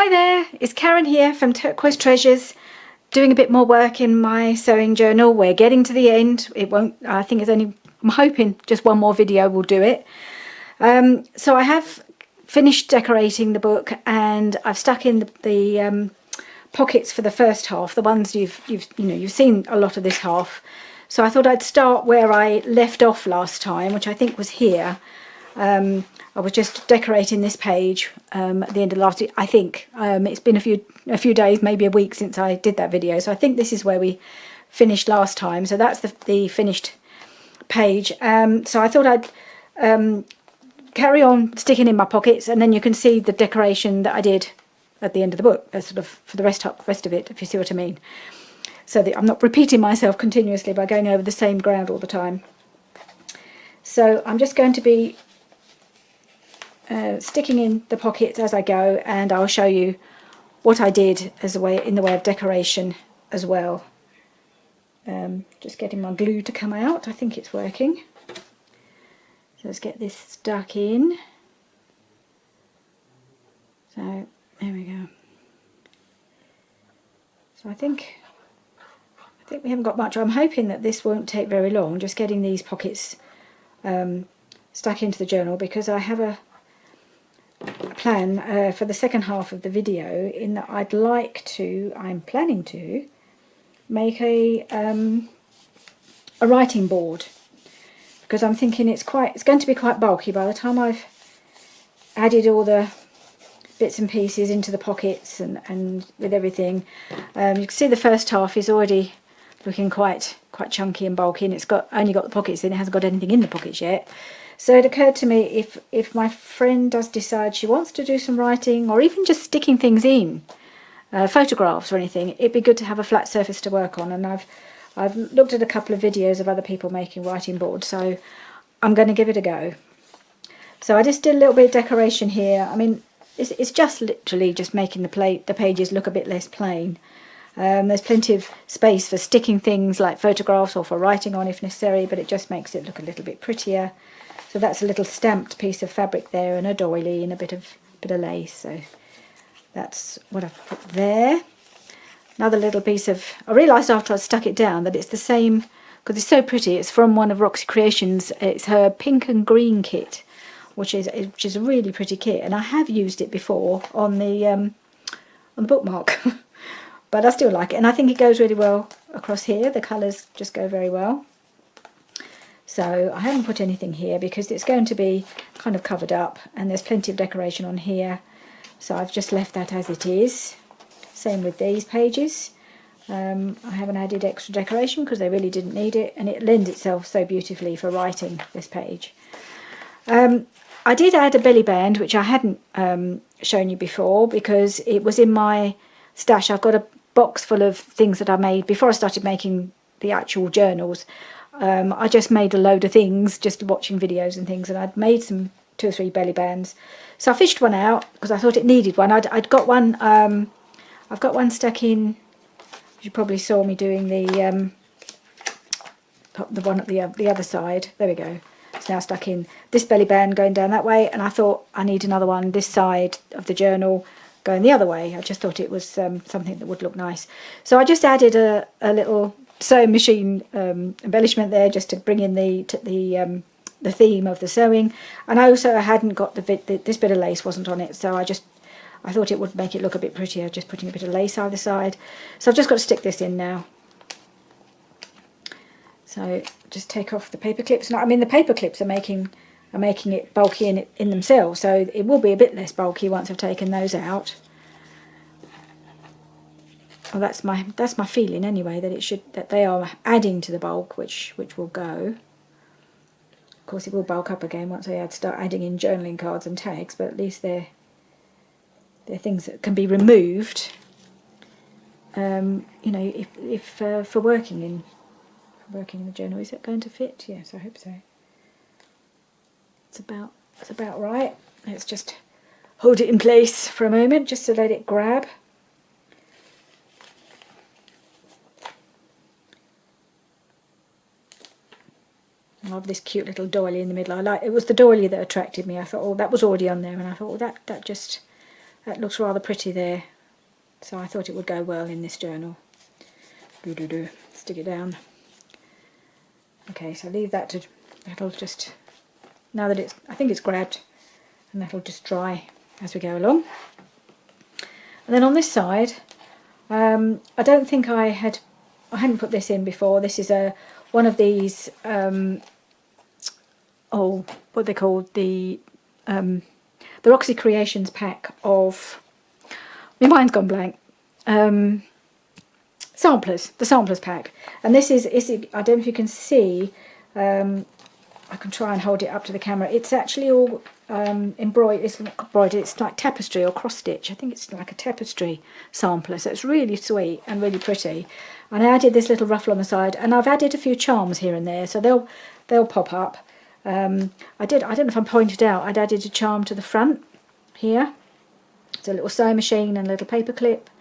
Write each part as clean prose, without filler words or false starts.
Hi there, it's Karen here from Turquoise Treasures, doing a bit more work in my sewing journal. We're getting to the end. It won't, I think it's only, I'm hoping just one more video will do it. So I have finished decorating the book and I've stuck in the pockets for the first half, the ones you've seen a lot of this half. So I thought I'd start where I left off last time, which I think was here. I was just decorating this page at the end of last week. I think it's been a few days, maybe a week since I did that video. So I think this is where we finished last time. So that's the finished page. So I thought I'd carry on sticking in my pockets, and then you can see the decoration that I did at the end of the book, sort of for the rest of it, if you see what I mean. So that I'm not repeating myself continuously by going over the same ground all the time. So I'm just going to be sticking in the pockets as I go, and I'll show you what I did as a way in the way of decoration as well. Just getting my glue to come out. I think it's working. So let's get this stuck in. So there we go. So I think we haven't got much. I'm hoping that this won't take very long, just getting these pockets stuck into the journal, because I have a plan for the second half of the video, in that I'm planning to make a writing board, because I'm thinking it's going to be quite bulky by the time I've added all the bits and pieces into the pockets and with everything. You can see the first half is already looking quite chunky and bulky, and it's only got the pockets in, it hasn't got anything in the pockets yet. So it occurred to me, if my friend does decide she wants to do some writing, or even just sticking things in, photographs or anything, it'd be good to have a flat surface to work on. And I've looked at a couple of videos of other people making writing boards, so I'm going to give it a go. So I just did a little bit of decoration here. I mean, it's just literally just making the pages look a bit less plain. There's plenty of space for sticking things like photographs or for writing on if necessary, but it just makes it look a little bit prettier. So that's a little stamped piece of fabric there, and a doily and a bit of lace. So that's what I've put there. Another little piece of, I realised after I stuck it down that it's the same, because it's so pretty. It's from one of Roxy Creations. It's her pink and green kit, which is a really pretty kit, and I have used it before on the bookmark. But I still like it, and I think it goes really well across here. The colours just go very well. So I haven't put anything here because it's going to be kind of covered up, and there's plenty of decoration on here. So I've just left that as it is. Same with these pages. I haven't added extra decoration because they really didn't need it, and it lends itself so beautifully for writing this page. I did add a belly band, which I hadn't shown you before, because it was in my stash. I've got a box full of things that I made before I started making the actual journals. I just made a load of things, just watching videos and things, and I'd made 2 or 3 belly bands. So I fished one out because I thought it needed one. I'd got one. I've got one stuck in. You probably saw me doing the one at the other side. There we go. It's now stuck in this belly band going down that way, and I thought I need another one this side of the journal going the other way. I just thought it was something that would look nice. So I just added a little sewing machine embellishment there, just to bring in the theme of the sewing. And I also hadn't got this bit of lace wasn't on it, so I thought it would make it look a bit prettier, just putting a bit of lace either side. So I've just got to stick this in now. So just take off the paper clips. Now, I mean, the paper clips are making it bulky in themselves, so it will be a bit less bulky once I've taken those out. Well, that's my feeling anyway, that they are adding to the bulk, which will go. Of course, it will bulk up again once I start adding in journaling cards and tags, but at least they're things that can be removed. You know, if for working in the journal. Is it going to fit? Yes, I hope so. It's about right. Let's just hold it in place for a moment, just to let it grab. I love this cute little doily in the middle. It was the doily that attracted me. I thought, oh, that was already on there, and I thought, oh, that That looks rather pretty there, so I thought it would go well in this journal. Stick it down. Okay, so leave that to, that'll just, now that it's, I think it's grabbed, and that'll just dry as we go along. And then on this side, I don't think I hadn't put this in before. This is one of these, oh, what they called, the Roxy Creations pack of, my mind's gone blank, samplers, the samplers pack. And this is I don't know if you can see, I can try and hold it up to the camera. It's actually all embroidered, it's not embroidered, it's like tapestry or cross stitch. I think it's like a tapestry sampler, so it's really sweet and really pretty. And I added this little ruffle on the side, and I've added a few charms here and there, so they'll pop up. I don't know if I pointed out, I'd added a charm to the front here. It's a little sewing machine and a little paper clip,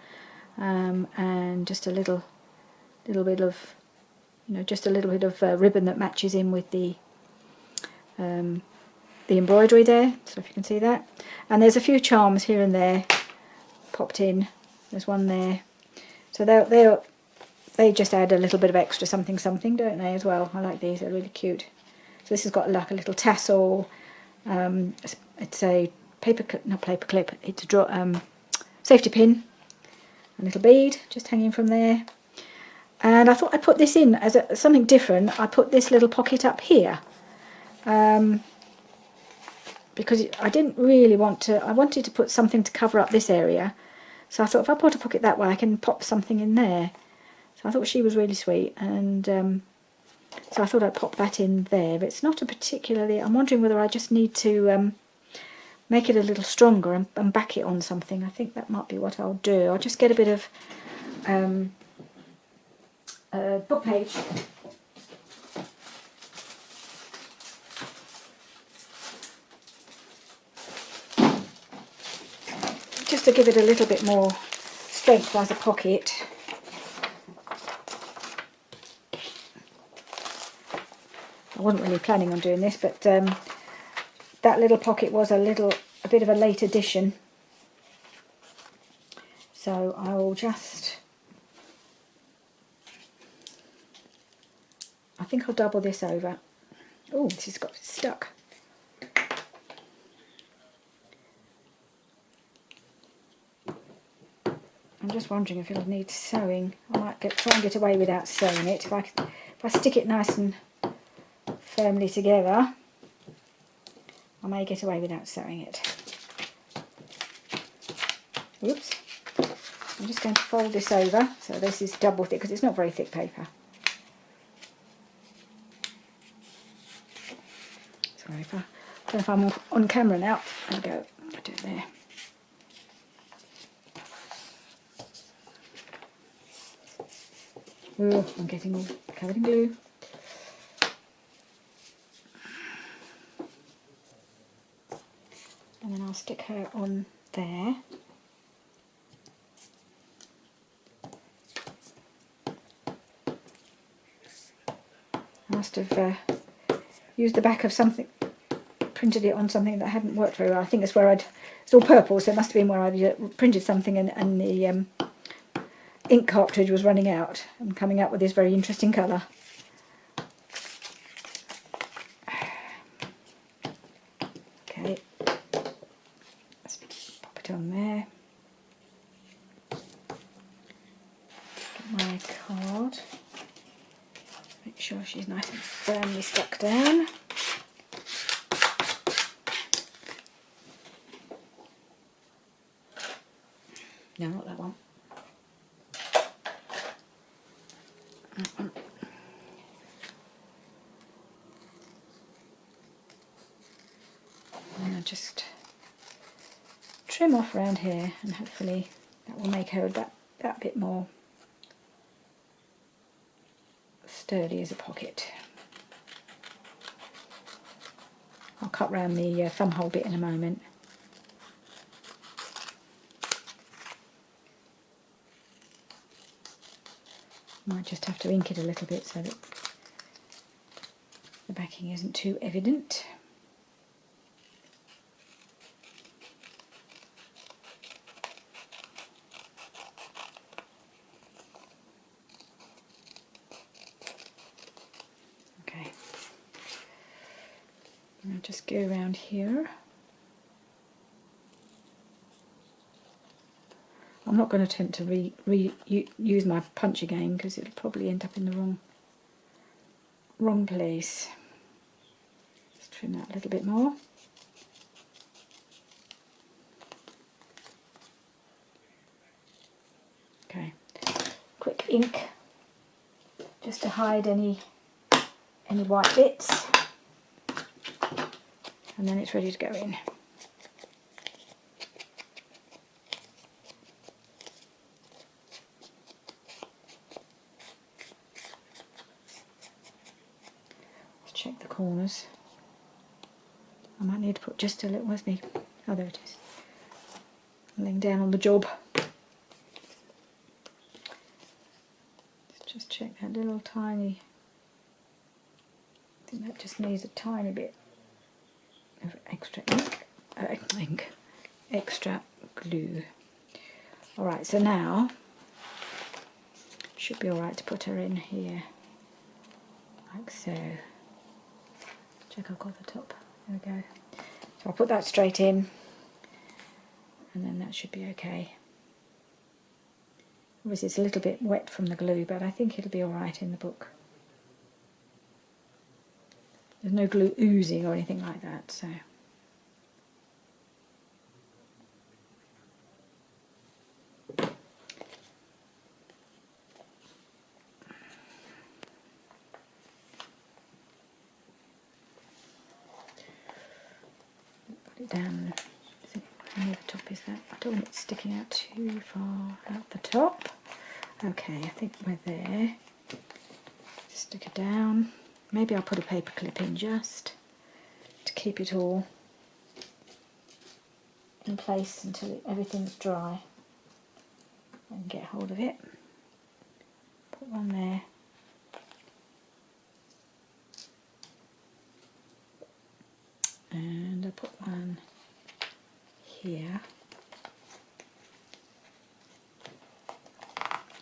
and just a little bit of, just a little bit of ribbon that matches in with the embroidery there, so if you can see that. And there's a few charms here and there popped in. There's one there, so they just add a little bit of extra something, don't they, as well. I like these, they're really cute. So this has got like a little tassel, it's a not paper clip, it's a safety pin, a little bead just hanging from there. And I thought I'd put this in as something different. I put this little pocket up here, because I didn't really want to, I wanted to put something to cover up this area. So I thought if I put a pocket that way, I can pop something in there. So I thought she was really sweet, and so I thought I'd pop that in there. But it's not a particularly, I'm wondering whether I just need to make it a little stronger and back it on something. I think that might be what I'll do. I'll just get a bit of book page. Just to give it a little bit more strength as a pocket. I wasn't really planning on doing this, but that little pocket was a bit of a late addition. So I will just, I think I'll double this over. Oh, this has got stuck. I'm just wondering if it'll need sewing. I might try and get away without sewing it. If I stick it nice and firmly together, I may get away without sewing it. Oops. I'm just going to fold this over. So this is double thick because it's not very thick paper. Sorry if I don't know if I'm on camera now. There we go. I'll do it there. Oh, I'm getting all covered in glue. And then I'll stick her on there. I must have used the back of something, printed it on something that hadn't worked very well. I think it's where it's all purple, so it must have been where I'd printed something and the ink cartridge was running out and coming out with this very interesting colour. Okay, let's pop it on there. Get my card. Make sure she's nice and firmly stuck down. No, not that one. And I'll just trim off around here, and hopefully that will make her that bit more sturdy as a pocket. I'll cut round the thumb hole bit in a moment. Might just have to ink it a little bit so that the backing isn't too evident. just go around here. I'm not going to attempt to use my punch again because it'll probably end up in the wrong place. Just trim that a little bit more. Okay, quick ink just to hide any white bits, and then it's ready to go in. Let's check the corners. I might need to put just a little, where's me? Oh, there it is. I'm laying down on the job. Let's just check that little tiny, I think that just needs a tiny bit of extra extra glue. Alright, so now should be alright to put her in here, like so. Check I've got the top, there we go. So I'll put that straight in, and then that should be okay. Obviously it's a little bit wet from the glue, but I think it'll be alright in the book. There's no glue oozing or anything like that, so. Put it down. Near the top is that. I don't want it sticking out too far out the top. Okay, I think we're there. Stick it down. Maybe I'll put a paper clip in just to keep it all in place until everything's dry. And get hold of it. Put one there. And I'll put one here.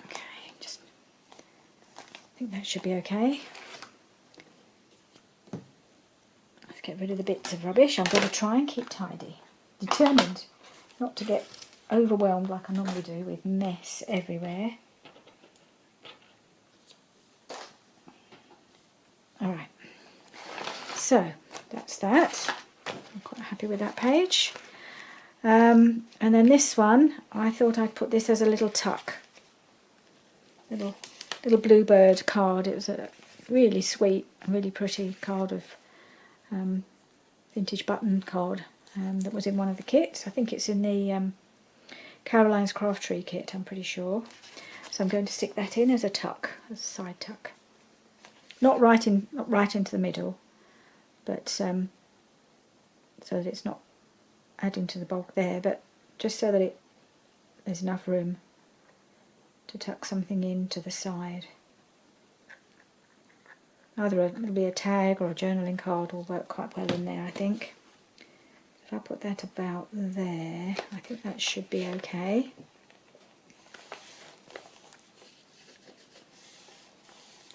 Okay, just I think that should be okay. Let's get rid of the bits of rubbish. I'm going to try and keep tidy. Determined not to get overwhelmed like I normally do with mess everywhere. Alright, so that's that. I'm quite happy with that page. And then this one, I thought I'd put this as a little tuck. Little bluebird card. It was a really sweet, really pretty card of vintage button card that was in one of the kits. I think it's in the Caroline's Craft Tree kit, I'm pretty sure. So I'm going to stick that in as a tuck, as a side tuck. Not right into the middle, but so that it's not adding to the bulk there, but just so that there's enough room to tuck something in to the side. Either it'll be a tag or a journaling card will work quite well in there, I think. If I put that about there, I think that should be okay.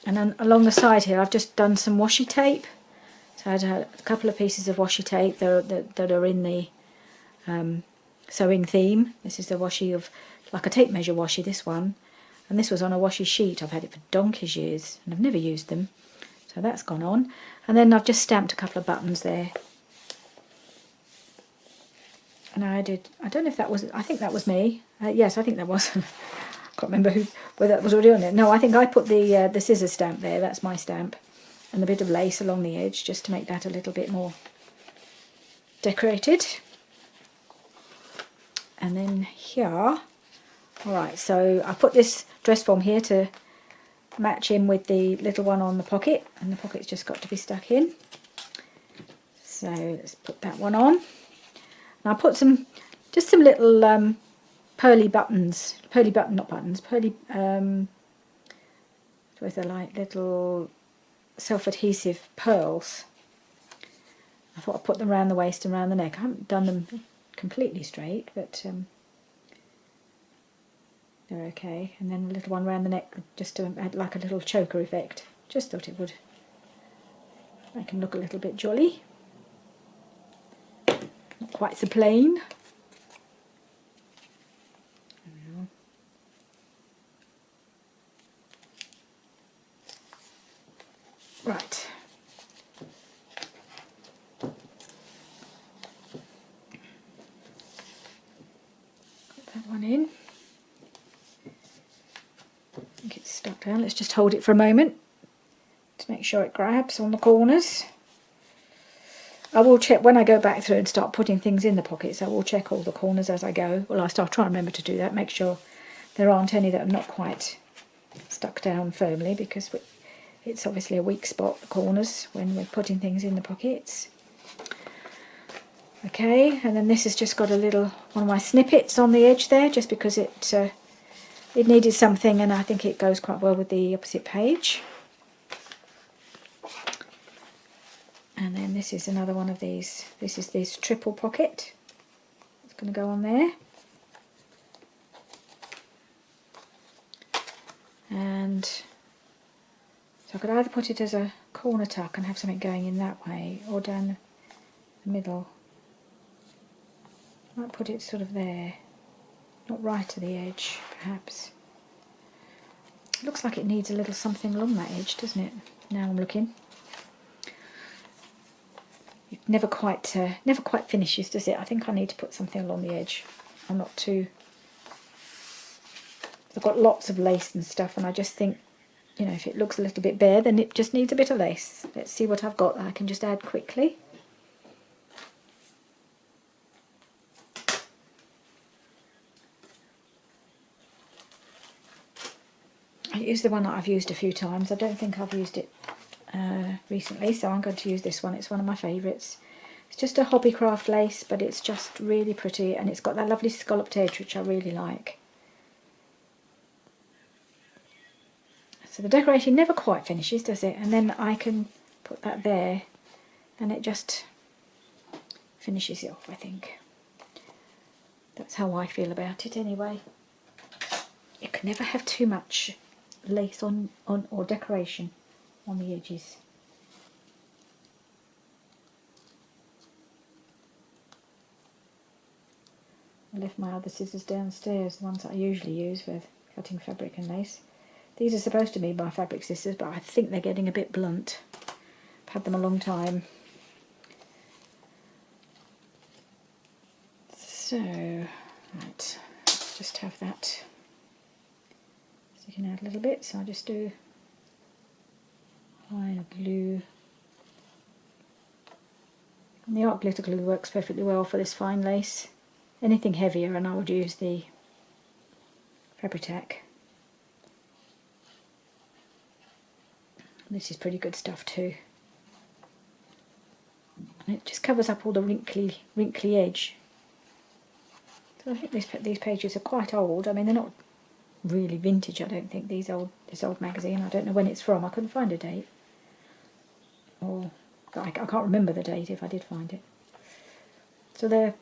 And then along the side here, I've just done some washi tape. So I had a couple of pieces of washi tape that are in the sewing theme. This is the washi of, like a tape measure washi, this one. And this was on a washi sheet. I've had it for donkey's years and I've never used them. So that's gone on. And then I've just stamped a couple of buttons there. And I don't know if that was, I think that was me. Yes, I think that was. I can't remember whether that was already on it. No, I think I put the scissors stamp there. That's my stamp. And a bit of lace along the edge just to make that a little bit more decorated. And then here, alright, so I put this dress form here to match in with the little one on the pocket, and the pocket's just got to be stuck in. So let's put that one on. And I put just some little pearly buttons, pearly, with the like little self-adhesive pearls. I thought I'd put them around the waist and around the neck. I haven't done them completely straight, but they're okay. And then a little one around the neck just to add like a little choker effect. Just thought it would make them look a little bit jolly. not quite so plain. Right. Put that one in. I think it's stuck down. Let's just hold it for a moment to make sure it grabs on the corners. I will check when I go back through and start putting things in the pockets. I will check all the corners as I go. Well, I'll try and remember to do that. Make sure there aren't any that are not quite stuck down firmly, because it's obviously a weak spot, the corners, when we're putting things in the pockets. Okay, and then this has just got a little one of my snippets on the edge there, just because it needed something, and I think it goes quite well with the opposite page. And then this is another one of these. This is this triple pocket. It's going to go on there. And so I could either put it as a corner tuck and have something going in that way, or down the middle. I might put it sort of there, not right to the edge, perhaps. It looks like it needs a little something along that edge, doesn't it? Now I'm looking. It never quite finishes, does it? I think I need to put something along the edge. I'm not too... I've got lots of lace and stuff, and I just think, you know, if it looks a little bit bare, then it just needs a bit of lace. Let's see what I've got that I can just add quickly. I use the one that I've used a few times. I don't think I've used it recently, so I'm going to use this one. It's one of my favourites. It's just a Hobbycraft lace, but it's just really pretty, and it's got that lovely scalloped edge, which I really like. So the decoration never quite finishes, does it? And then I can put that there, and it just finishes it off, I think. That's how I feel about it anyway. You can never have too much lace on or decoration on the edges. I left my other scissors downstairs, the ones that I usually use for cutting fabric and lace. These are supposed to be my fabric scissors, but I think they're getting a bit blunt. I've had them a long time. So, right, let's just have that. So you can add a little bit, so I just do fine glue. And the art glitter glue works perfectly well for this fine lace. Anything heavier, and I would use the Fabri-Tac. This is pretty good stuff too. And it just covers up all the wrinkly edge. So I think these pages are quite old. I mean, they're not really vintage, I don't think, this old magazine. I don't know when it's from. I couldn't find a date. Or I can't remember the date if I did find it. So they're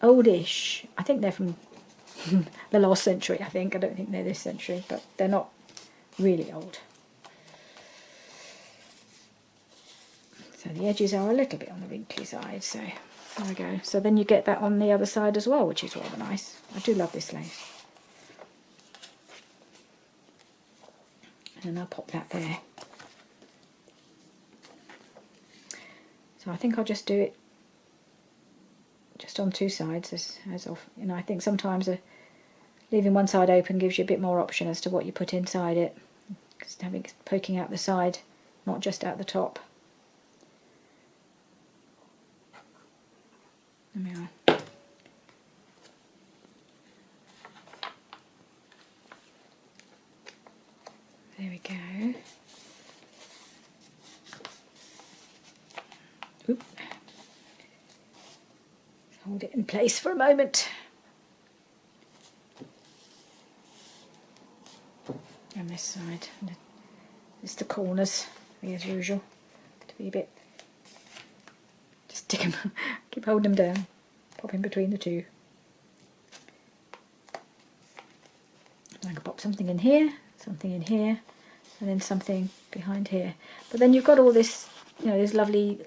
oldish. I think they're from the last century, I think. I don't think they're this century, but they're not really old. So the edges are a little bit on the wrinkly side, so there we go. So then you get that on the other side as well, which is rather nice. I do love this lace. And then I'll pop that there. So I think I'll just do it just on two sides as of, you know, I think sometimes leaving one side open gives you a bit more option as to what you put inside it. Just having it poking out the side, not just out the top. There we are. There we go. Oop. Hold it in place for a moment. And this side, just the corners, as usual, to be a bit. Just stick them, keep holding them down, pop in between the two. I can pop something in here, and then something behind here. But then you've got all this, you know, this lovely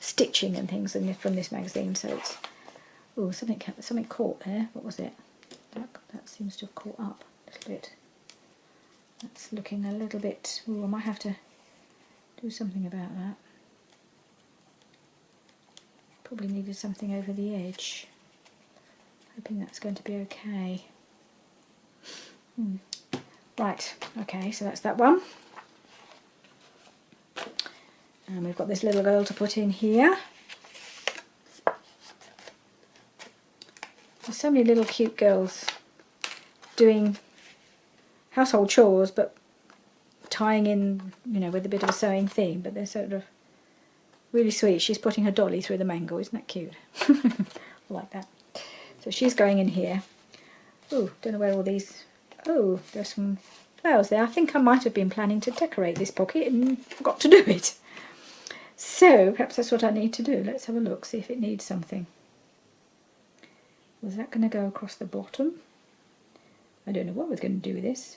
stitching and things from this magazine. So it's, oh, something caught there. What was it? That seems to have caught up a little bit. That's looking a little bit, oh, I might have to do something about that. Probably needed something over the edge. Hoping that's going to be okay. Right, okay, so that's that one. And we've got this little girl to put in here. There's so many little cute girls doing household chores, but tying in, you know, with a bit of a sewing theme, but they're sort of really sweet. She's putting her dolly through the mango, isn't that cute? I like that. So she's going in here. Oh, don't know where all these, oh, there's some flowers there. I think I might have been planning to decorate this pocket and forgot to do it. So perhaps that's what I need to do. Let's have a look, see if it needs something. Was that going to go across the bottom? I don't know what I was going to do with this.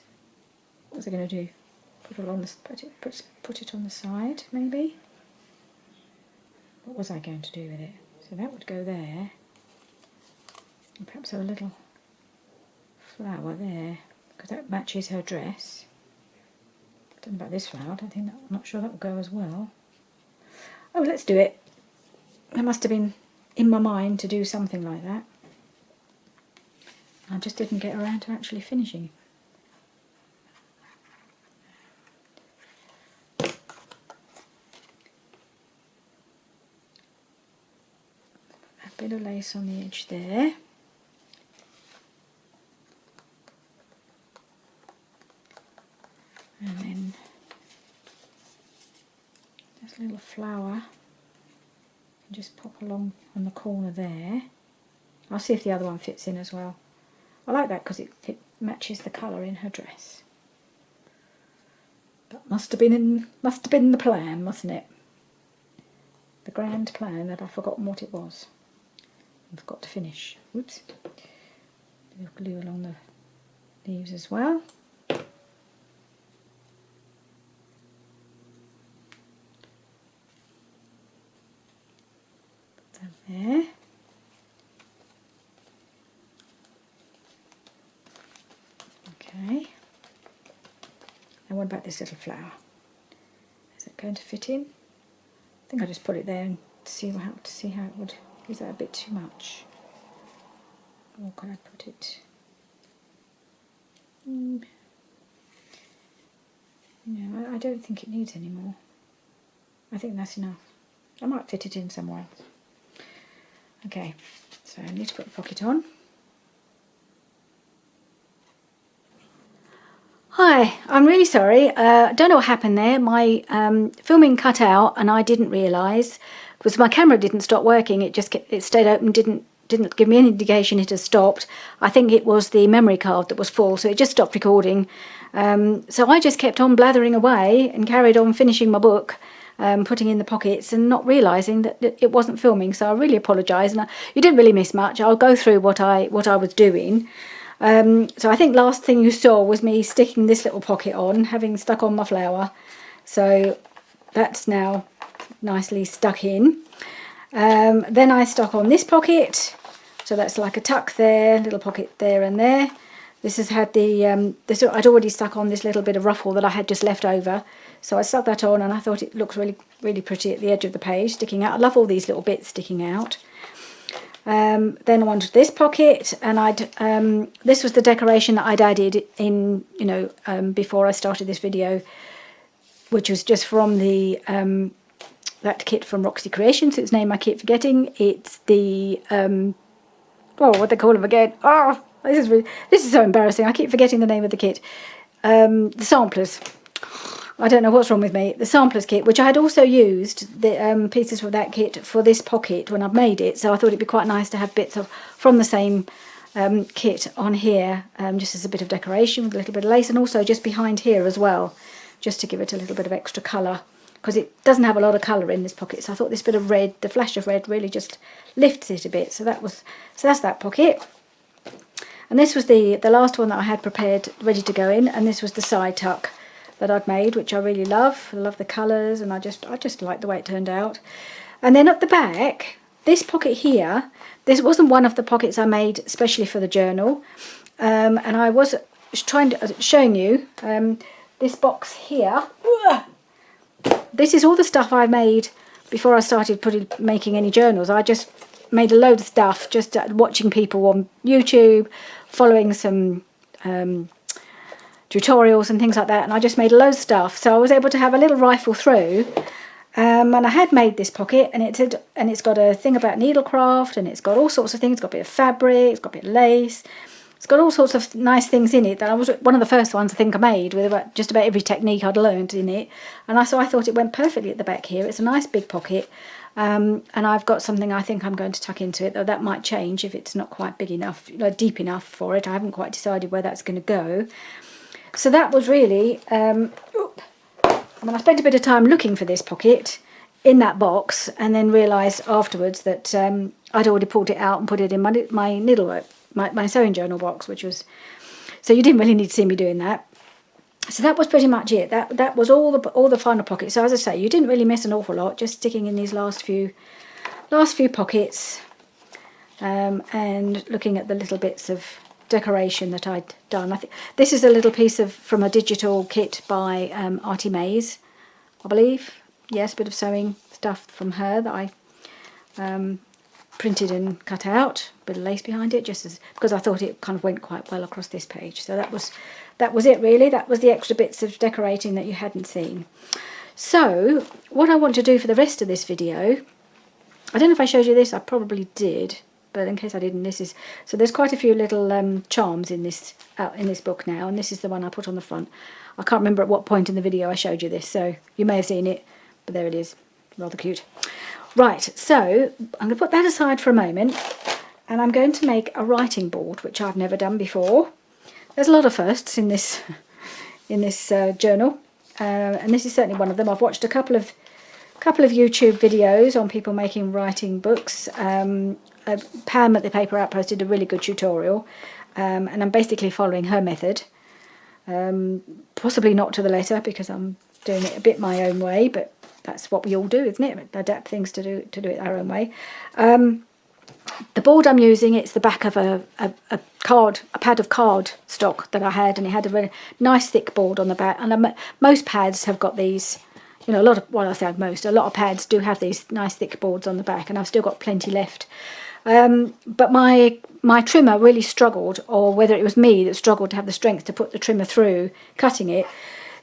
What was I going to do? Put it on the put it on the side, maybe. What was I going to do with it? So that would go there. And perhaps have a little flower there, because that matches her dress. I don't know about this flower. I'm not sure that will go as well. Oh, let's do it. That must have been in my mind to do something like that. I just didn't get around to actually finishing it. A bit of lace on the edge there. And then this little flower, just pop along on the corner there. I'll see if the other one fits in as well. I like that because it matches the colour in her dress. That must have been the plan, mustn't it? The grand plan that I've forgotten what it was. I forgot to finish. Whoops. A bit of glue along the leaves as well. Put that there. Okay. And what about this little flower? Is it going to fit in? I think I just put it there and see how it would. Is that a bit too much? Or can I put it? No, I don't think it needs any more. I think that's enough. I might fit it in somewhere else. Okay, so I need to put the pocket on. Hi, I'm really sorry. I don't know what happened there. My filming cut out and I didn't realise, because my camera didn't stop working. It stayed open, didn't give me any indication it had stopped. I think it was the memory card that was full, so it just stopped recording. So I just kept on blathering away and carried on finishing my book, putting in the pockets and not realising that it wasn't filming. So I really apologise, and you didn't really miss much. I'll go through what I was doing. So I think last thing you saw was me sticking this little pocket on, having stuck on my flower. So that's now nicely stuck in. Then I stuck on this pocket, so that's like a tuck there, little pocket there and there. This has had the, I'd already stuck on this little bit of ruffle that I had just left over. So I stuck that on and I thought it looks really, really pretty at the edge of the page, sticking out. I love all these little bits sticking out. Then I wanted this pocket, and this was the decoration that I'd added in, before I started this video, which was just from the that kit from Roxy Creations. Its name I keep forgetting. It's the what they call them again. Oh, this is so embarrassing. I keep forgetting the name of the kit. The samplers. I don't know what's wrong with me. The samplers kit, which I had also used the pieces from that kit for this pocket when I've made it. So I thought it'd be quite nice to have bits from the same kit on here, just as a bit of decoration with a little bit of lace, and also just behind here as well, just to give it a little bit of extra colour, because it doesn't have a lot of colour in this pocket. So I thought this bit of red, the flash of red, really just lifts it a bit. So that's that pocket. And this was the last one that I had prepared, ready to go in, and this was the side tuck that I'd made, which I really love. I love the colours, and I just like the way it turned out. And then at the back, this pocket here, this wasn't one of the pockets I made especially for the journal. And I was showing you this box here. This is all the stuff I made before I started making any journals. I just made a load of stuff, just watching people on YouTube, following some tutorials and things like that, and I just made a load of stuff. So I was able to have a little rifle through, and I had made this pocket, and it's got a thing about needlecraft, and it's got all sorts of things. It's got a bit of fabric, it's got a bit of lace, it's got all sorts of nice things in it. That was one of the first ones I think I made with just about every technique I'd learned in it, and so I thought it went perfectly at the back here. It's a nice big pocket, and I've got something I think I'm going to tuck into it, though that might change if it's not quite big enough, deep enough for it. I haven't quite decided where that's going to go. So that was really, I spent a bit of time looking for this pocket in that box, and then realised afterwards that I'd already pulled it out and put it in my needlework, my sewing journal box, which was, so you didn't really need to see me doing that. So that was pretty much it. That was all the final pockets. So as I say, you didn't really miss an awful lot, just sticking in these last few pockets, and looking at the little bits of decoration that I'd done. I think this is a little piece from a digital kit by Artie Mays, I believe. Yes, a bit of sewing stuff from her that I printed and cut out. A bit of lace behind it, because I thought it kind of went quite well across this page. So that was it really. That was the extra bits of decorating that you hadn't seen. So what I want to do for the rest of this video, I don't know if I showed you this. I probably did, but in case I didn't, so there's quite a few little charms in this book now, and this is the one I put on the front. I can't remember at what point in the video I showed you this, so you may have seen it, but there it is, rather cute. Right, so I'm going to put that aside for a moment, and I'm going to make a writing board, which I've never done before. There's a lot of firsts in this journal, and this is certainly one of them. I've watched a couple of YouTube videos on people making writing books. Pam at the Paper Outpost did a really good tutorial, and I'm basically following her method. Possibly not to the letter, because I'm doing it a bit my own way, but that's what we all do, isn't it? Adapt things to do it our own way. The board I'm using, it's the back of a pad of card stock that I had, and it had a really nice thick board on the back. And most pads have got these, a lot of pads do have these nice thick boards on the back, and I've still got plenty left. But my trimmer really struggled, or whether it was me that struggled to have the strength to put the trimmer through cutting it.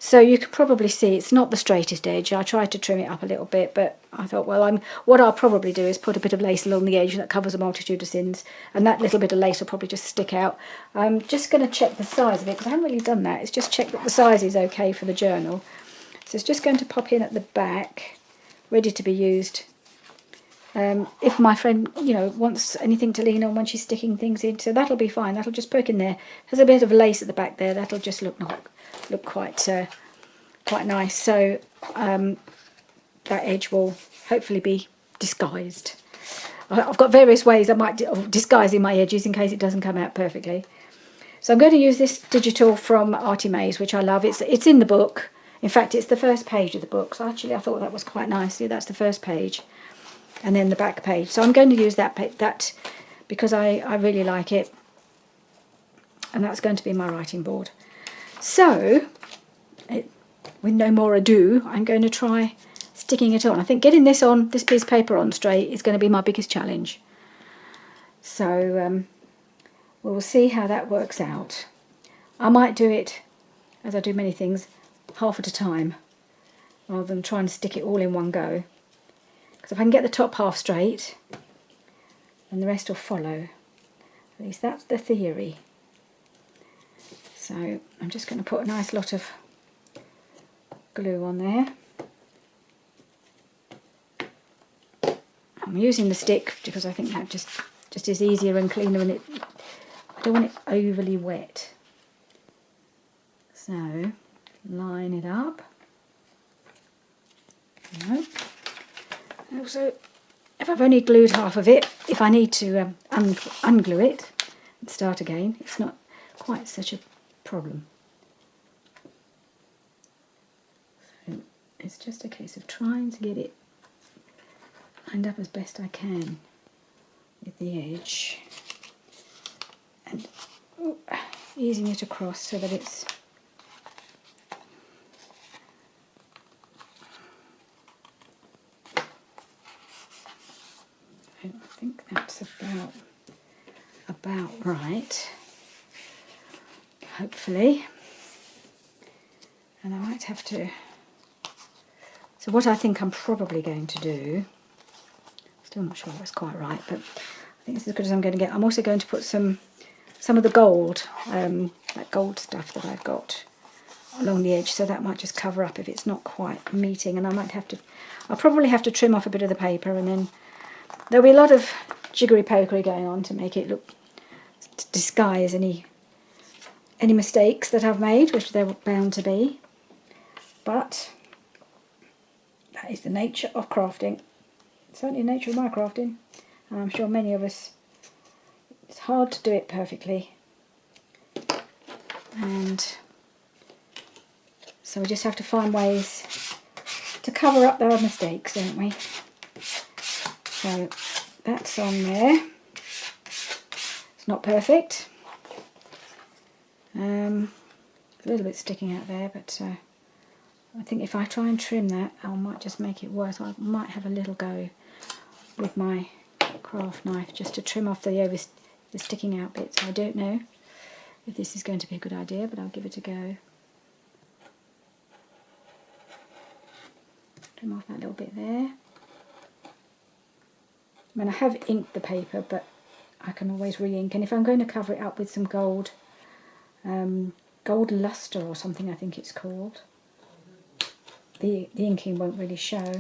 So you can probably see it's not the straightest edge. I tried to trim it up a little bit, but I thought, well, what I'll probably do is put a bit of lace along the edge that covers a multitude of sins, and that little bit of lace will probably just stick out. I'm just going to check the size of it, because I haven't really done that. It's just check that the size is okay for the journal. So it's just going to pop in at the back, ready to be used. If my friend, wants anything to lean on when she's sticking things in, so that'll be fine. That'll just poke in there. There's a bit of lace at the back there. That'll just look quite nice. So that edge will hopefully be disguised. I've got various ways of disguising my edges in case it doesn't come out perfectly. So I'm going to use this digital from Artie Mays, which I love. It's in the book. In fact, it's the first page of the book. So actually, I thought that was quite nice. See, that's the first page, and then the back page. So I'm going to use that because I really like it, and that's going to be my writing board. So, with no more ado, I'm going to try sticking it on. I think getting this piece of paper on straight is going to be my biggest challenge. So we'll see how that works out. I might do it, as I do many things, half at a time, rather than trying to stick it all in one go. Because if I can get the top half straight, then the rest will follow. At least that's the theory. So I'm just going to put a nice lot of glue on there. I'm using the stick because I think that just is easier and cleaner, and I don't want it overly wet. So line it up. No. Also, if I've only glued half of it, if I need to unglue it and start again, it's not quite such a problem. So it's just a case of trying to get it lined up as best I can with the edge, and easing it across so that it's I think that's about right, hopefully. And I might have to, so what I think I'm probably going to do, still not sure that's quite right, but I think it's as good as I'm going to get. I'm also going to put some of the gold, that gold stuff that I've got along the edge, so that might just cover up if it's not quite meeting, and I'll probably have to trim off a bit of the paper, and then there'll be a lot of jiggery pokery going on to make it look, to disguise any mistakes that I've made, which there were bound to be. But that is the nature of crafting. It's certainly the nature of my crafting, and I'm sure many of us, it's hard to do it perfectly, and so we just have to find ways to cover up our mistakes, don't we? So that's on there. It's not perfect. A little bit sticking out there, but I think if I try and trim that, I might just make it worse. I might have a little go with my craft knife just to trim off the sticking out bits. I don't know if this is going to be a good idea, but I'll give it a go. Trim off that little bit there. I mean, I have inked the paper, but I can always re-ink, and if I'm going to cover it up with some gold luster or something, I think it's called, the inking won't really show.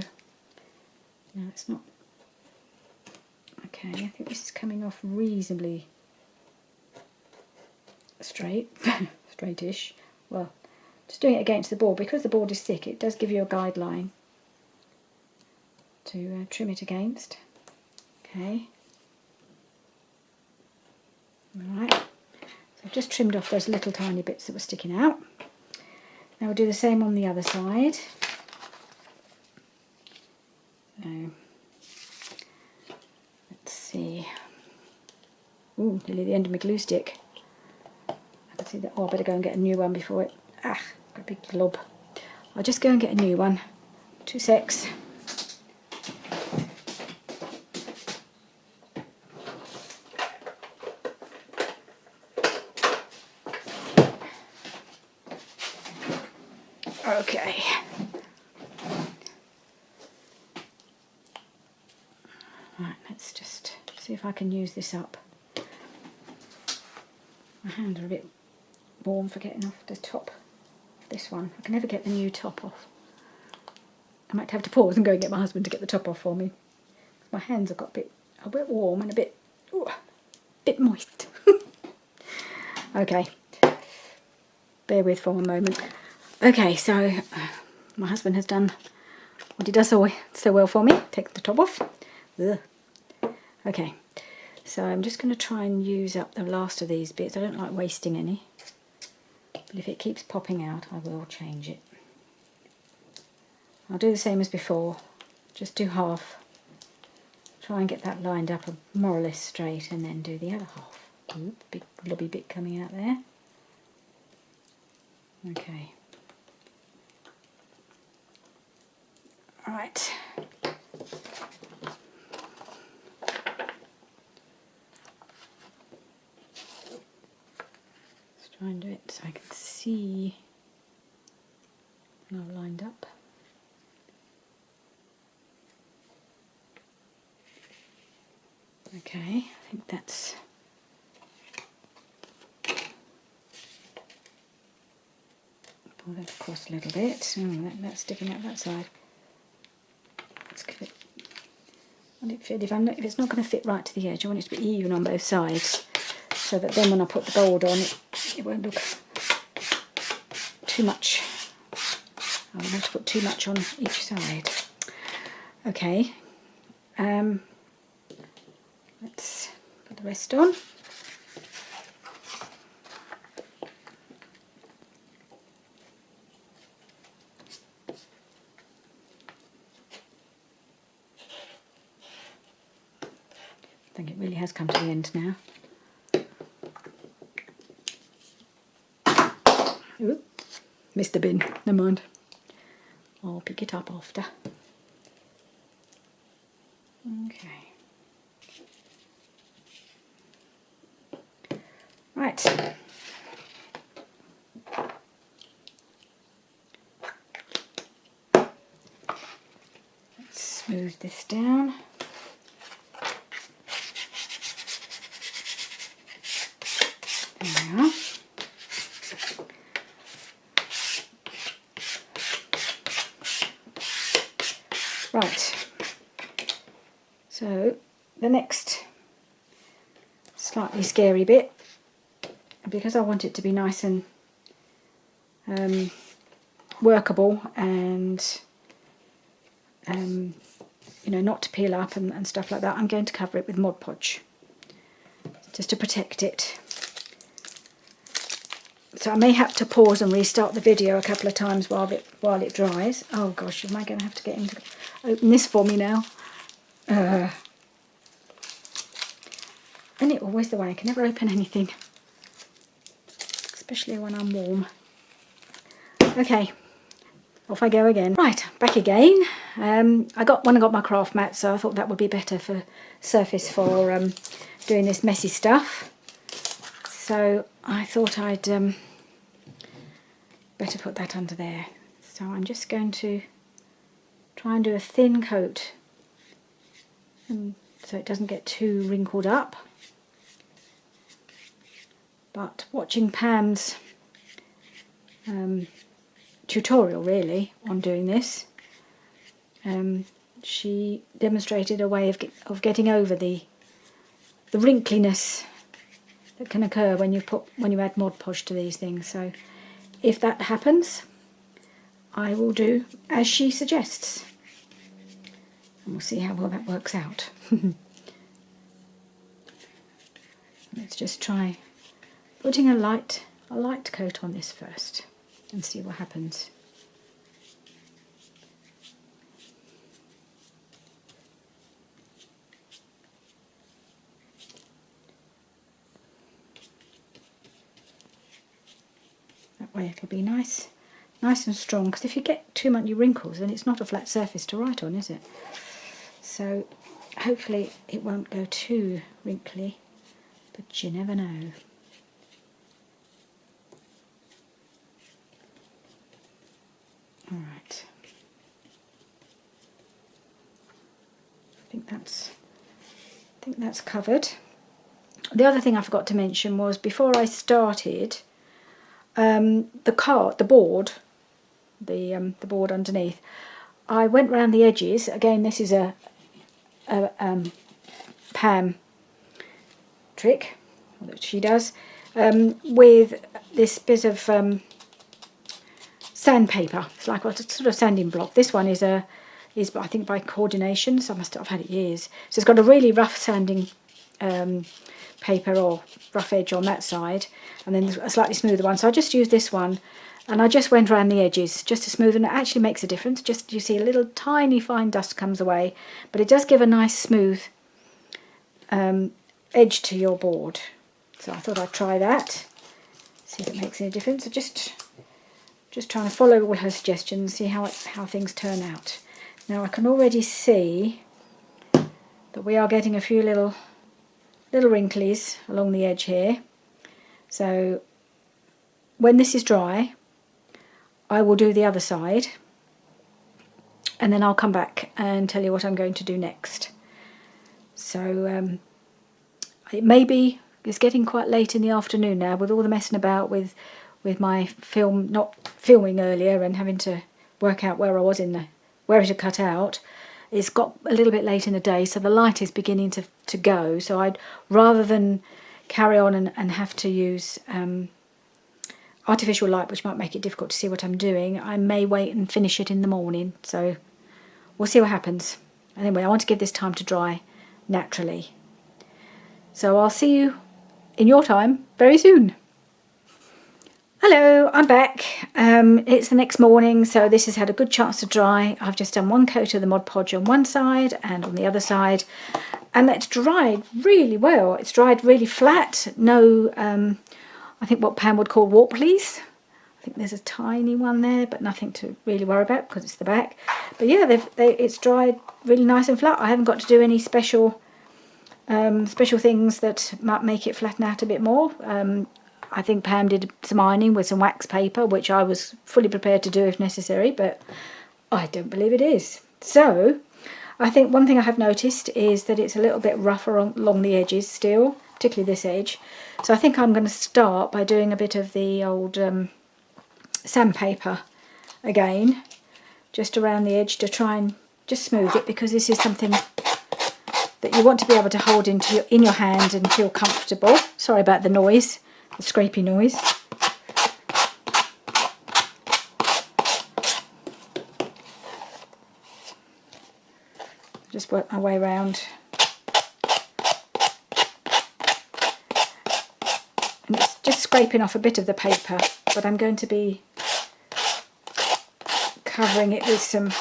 No, it's not. Okay, I think this is coming off reasonably straight, straightish. Well, just doing it against the board, because the board is thick, it does give you a guideline to trim it against. Okay. Alright, so I've just trimmed off those little tiny bits that were sticking out. Now we'll do the same on the other side. So, let's see. Ooh, nearly the end of my glue stick. I can see that. Oh, I better go and get a new one before it. Got a big glob. I'll just go and get a new one. 2 secs. Okay. Right, let's just see if I can use this up. My hands are a bit warm for getting off the top of this one. I can never get the new top off. I might have to pause and go and get my husband to get the top off for me. My hands have got a bit warm and a bit moist. Okay, bear with for a moment. Okay, so my husband has done what he does so well for me. Take the top off. Ugh. Okay, so I'm just going to try and use up the last of these bits. I don't like wasting any, but if it keeps popping out, I will change it. I'll do the same as before, just do half. Try and get that lined up more or less straight, and then do the other half. Ooh, big blobby bit coming out there. Okay. Right. Let's try and do it so I can see when I've lined up. Okay, I think that's pull that across a little bit. Oh, that's sticking out that side. Let's give it. Want it fit? If it's not going to fit right to the edge, I want it to be even on both sides, so that then when I put the gold on, it won't look too much. I won't have to put too much on each side. Okay. Let's put the rest on. think it really has come to the end now. Ooh, missed the bin, never mind. I'll pick it up after. Okay. Right. Let's smooth this down. There we are. Right, so the next slightly scary bit, because I want it to be nice and workable and you know, not to peel up and stuff like that, I'm going to cover it with Mod Podge just to protect it. So I may have to pause and restart the video a couple of times while it dries. Oh gosh, am I going to have to get him to open this for me now? Isn't it always the way? I can never open anything, especially when I'm warm. Okay, off I go again. Right, back again. When I got my craft mat, so I thought that would be better for surface for doing this messy stuff. So I thought I'd better put that under there. So I'm just going to try and do a thin coat, and so it doesn't get too wrinkled up. But watching Pam's tutorial really on doing this, she demonstrated a way of getting over the wrinkliness that can occur when you add Mod Podge to these things. So if that happens, I will do as she suggests, and we'll see how well that works out. Let's just try putting a light coat on this first and see what happens. That way it'll be nice and strong, because if you get too many wrinkles, then it's not a flat surface to write on, is it? So hopefully it won't go too wrinkly, but you never know. All right. I think that's covered. The other thing I forgot to mention was, before I started, the board underneath, I went round the edges. Again, this is a Pam trick that she does, with this bit of sandpaper. It's like a sort of sanding block. This one is I think by Coordination, so I've had it years. So it's got a really rough sanding paper or rough edge on that side, and then a slightly smoother one. So I just used this one, and I just went around the edges just to smooth, and it actually makes a difference. Just, you see a little tiny fine dust comes away, but it does give a nice smooth edge to your board. So I thought I'd try that, see if it makes any difference. So just trying to follow all her suggestions, see how things turn out. Now I can already see that we are getting a few little wrinklies along the edge here. So when this is dry, I will do the other side, and then I'll come back and tell you what I'm going to do next. So it may be, it's getting quite late in the afternoon now, with all the messing about with my not filming earlier and having to work out where I was where it had cut out. It's got a little bit late in the day, so the light is beginning to go. So I'd rather than carry on and have to use artificial light, which might make it difficult to see what I'm doing, I may wait and finish it in the morning. So we'll see what happens. Anyway, I want to give this time to dry naturally. So I'll see you in your time very soon. Hello, I'm back. It's the next morning, so this has had a good chance to dry. I've just done one coat of the Mod Podge on one side, and on the other side and it's dried really well. It's dried really flat. No, I think what Pam would call warplies. I think there's a tiny one there, but nothing to really worry about because it's the back. But yeah, it's dried really nice and flat. I haven't got to do any special things that might make it flatten out a bit more. I think Pam did some ironing with some wax paper, which I was fully prepared to do if necessary, but I don't believe it is. So I think one thing I have noticed is that it's a little bit rougher along the edges still, particularly this edge. So I think I'm going to start by doing a bit of the old sandpaper again, just around the edge to try and just smooth it, because this is something that you want to be able to hold in your hand and feel comfortable. Sorry about the noise, the scrapey noise. Just work my way around. And it's just scraping off a bit of the paper, but I'm going to be covering it with some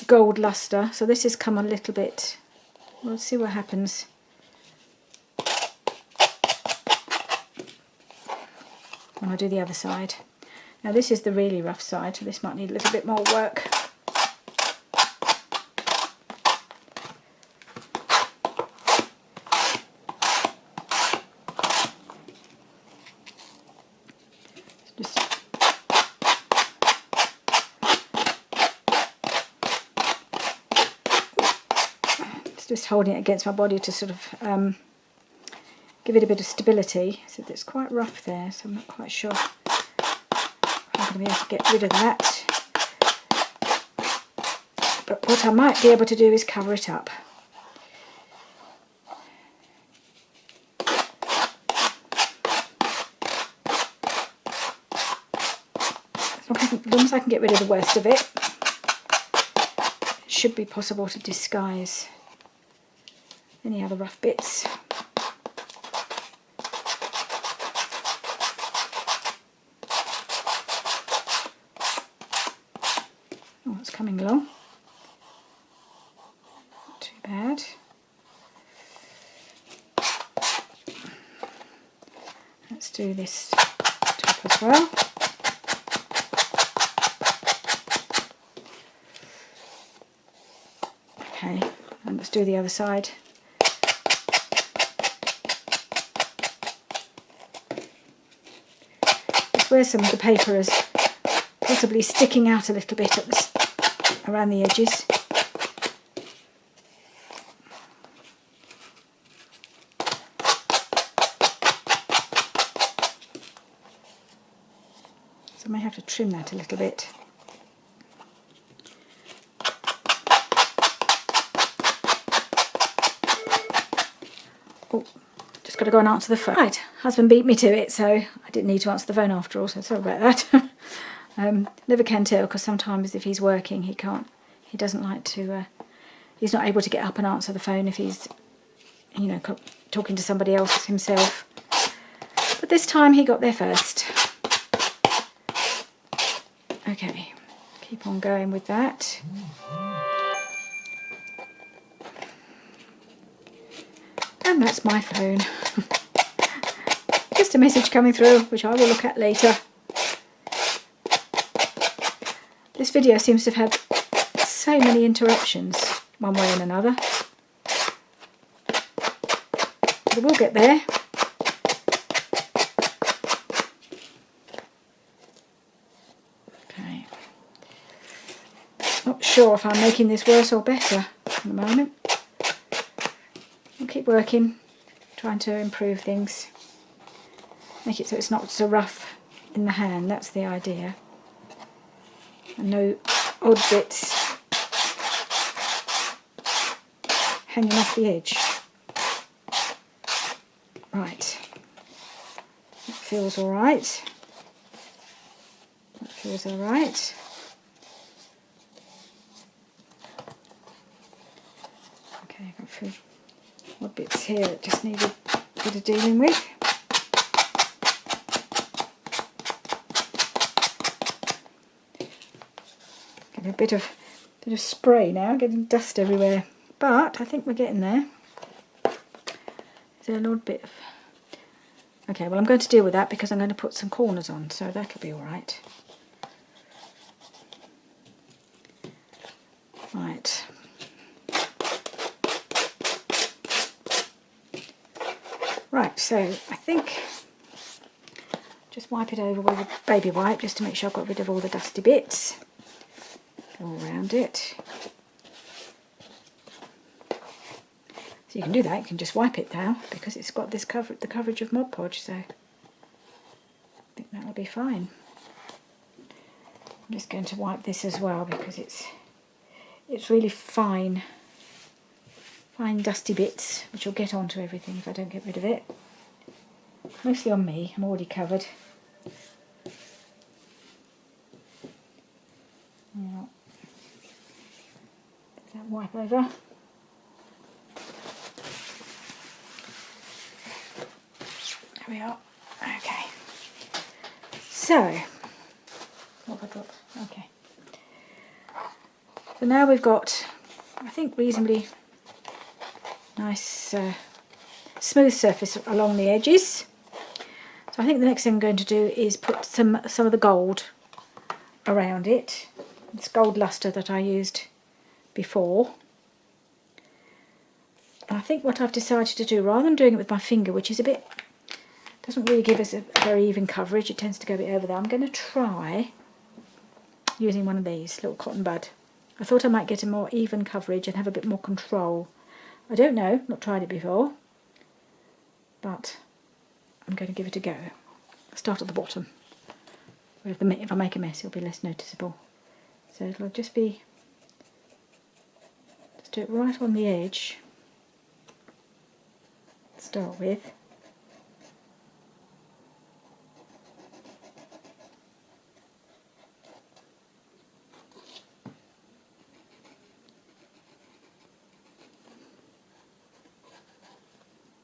gold luster. So this has come a little bit. We'll see what happens. When I do the other side. Now this is the really rough side, so this might need a little bit more work. Just holding it against my body to sort of give it a bit of stability. So it's quite rough there, so I'm not quite sure if I'm going to be able to get rid of that. But what I might be able to do is cover it up. As long as I can get rid of the worst of it, it should be possible to disguise any other rough bits. Oh, it's coming along. Not too bad. Let's do this top as well. Okay, and let's do the other side. Where some of the paper is possibly sticking out a little bit at around the edges. So I may have to trim that a little bit. Oh, just got to go and answer the phone. Right, husband beat me to it, so I didn't need to answer the phone after all, so sorry about that. Never can tell, because sometimes if he's working he doesn't like to, he's not able to get up and answer the phone if he's, you know, talking to somebody else himself. But this time he got there first. Okay, keep on going with that. And that's my phone. Just a message coming through, which I will look at later. This video seems to have had so many interruptions, one way and another. But we'll get there. Okay. Not sure if I'm making this worse or better at the moment. I'll keep working, trying to improve things. Make it so it's not so rough in the hand, that's the idea. And no odd bits hanging off the edge. Right, that feels alright. That feels alright. Okay, I've got a few odd bits here that just need a bit of dealing with. Get a bit of spray now, getting dust everywhere. but I think we're getting there. Is there a little bit of... Okay, well I'm going to deal with that because I'm going to put some corners on, so that'll be alright. Right. Right, so I think just wipe it over with a baby wipe just to make sure I've got rid of all the dusty bits all around it. So you can do that, you can just wipe it now because it's got this the coverage of Mod Podge, so I think that'll be fine. I'm just going to wipe this as well because it's really fine dusty bits which will get onto everything if I don't get rid of it. Mostly on me, I'm already covered. Now, get that wipe over. There we are. Okay. So, what have I dropped? Okay. So now we've got, I think, reasonably nice smooth surface along the edges. So I think the next thing I'm going to do is put some of the gold around it. It's gold luster that I used before. And I think what I've decided to do, rather than doing it with my finger, which is a bit, doesn't really give us a very even coverage, it tends to go a bit over there, I'm going to try using one of these little cotton bud. I thought I might get a more even coverage and have a bit more control. I don't know, not tried it before, but I'm going to give it a go. I'll start at the bottom. If I make a mess, it'll be less noticeable. So it'll just do it right on the edge to start with.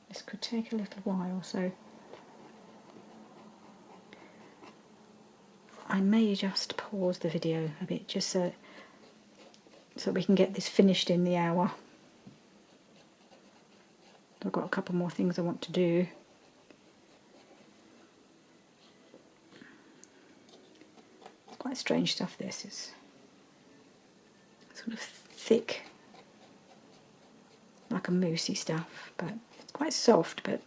This could take a little while, so I may just pause the video a bit just so we can get this finished in the hour. I've got a couple more things I want to do. It's quite strange stuff, this. It's sort of thick, like a moussey stuff, but it's quite soft, but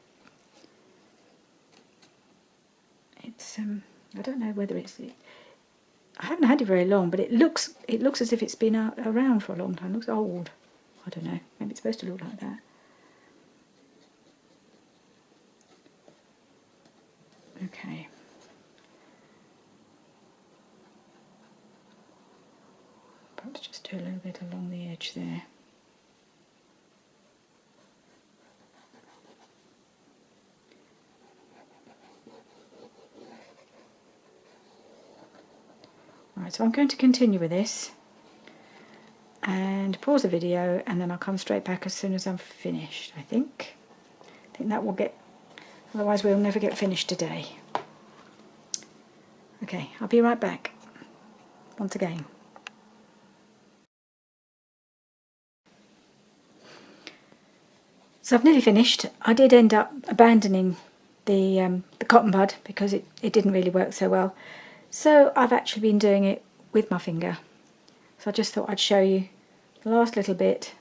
it's I don't know whether it's... I haven't had it very long, but it looks as if it's been around for a long time. It looks old. I don't know. Maybe it's supposed to look like that. Okay. Perhaps just do a little bit along the edge there. Right, so I'm going to continue with this and pause the video, and then I'll come straight back as soon as I'm finished, I think. I think that will get, otherwise we'll never get finished today. Okay, I'll be right back once again. So I've nearly finished. I did end up abandoning the cotton bud because it didn't really work so well. So I've actually been doing it with my finger. So I just thought I'd show you the last little bit.